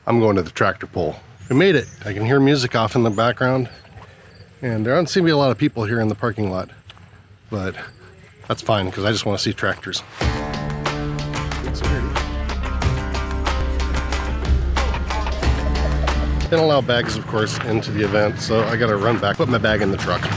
I'm going to the tractor pull. We made it. I can hear music off in the background, and there don't seem to be a lot of people here in the parking lot, but that's fine because I just want to see tractors. Didn't allow bags, of course, into the event, so I gotta run back, put my bag in the truck.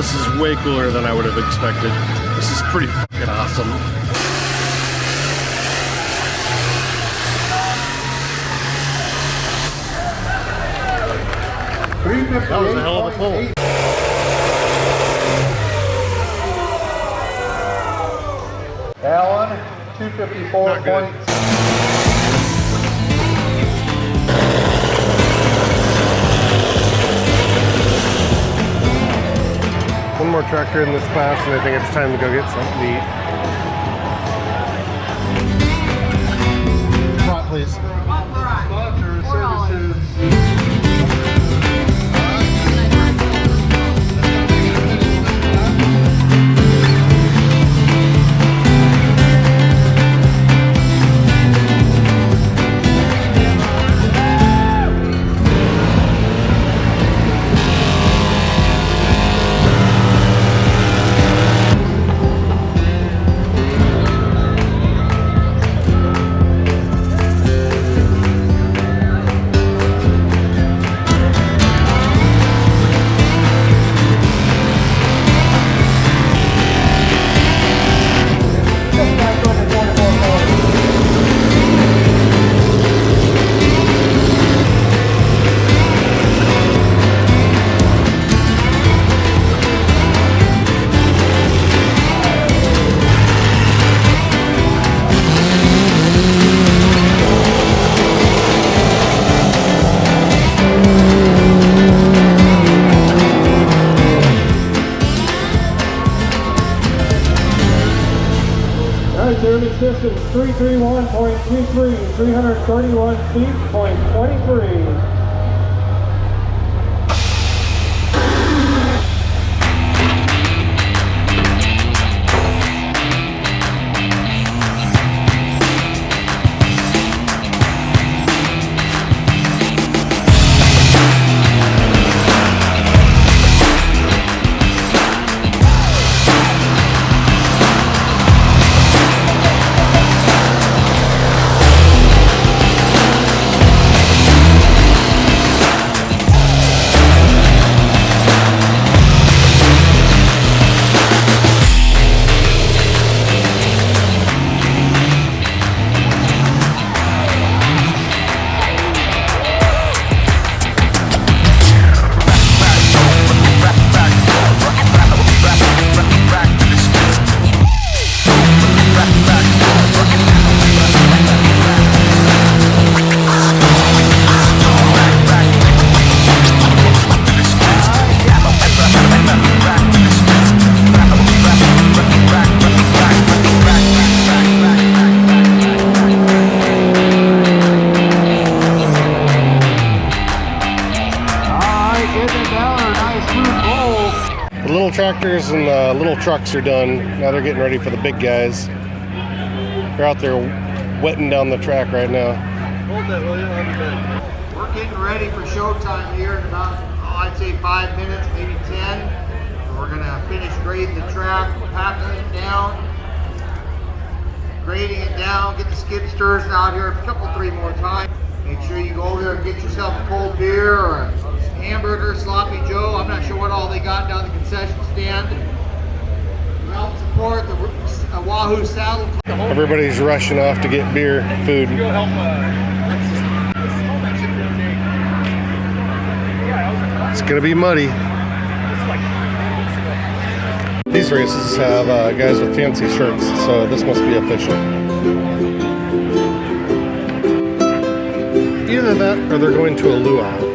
This is way cooler than I would have expected. This is pretty fucking awesome. That was a hell of a pull. Allen, 254. One more tractor in this class, and I think it's time to go get something to eat. Front, please. Service distance 331.23, 331 feet, .23. The little tractors and the little trucks are done. Now they're getting ready for the big guys. They're out there wetting down the track right now. Hold that, will you? I'll be back. We're getting ready for showtime here in about, I'd say 5 minutes, maybe 10. So we're gonna finish grading the track, packing it down, grading it down, get the skid steers out here a couple, 3 more times. Make sure you go over there and get yourself a cold beer or a hamburger, sloppy Joe. I'm not sure what all they got down the concession stand. Help support the Wahoo Saddle Club. Everybody's rushing off to get beer, food. It's gonna be muddy. These races have guys with fancy shirts, so this must be official. Either that or they're going to a luau.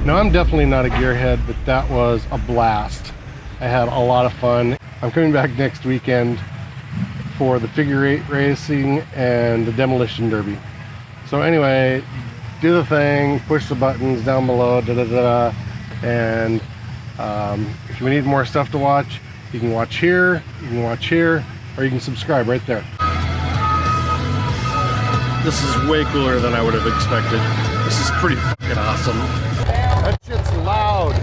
Now, I'm definitely not a gearhead, but that was a blast. I had a lot of fun. I'm coming back next weekend for the figure eight racing and the demolition derby. So anyway, do the thing, push the buttons down below, and if you need more stuff to watch, you can watch here, or you can subscribe right there. This is way cooler than I would have expected. This is pretty fucking awesome. That shit's loud.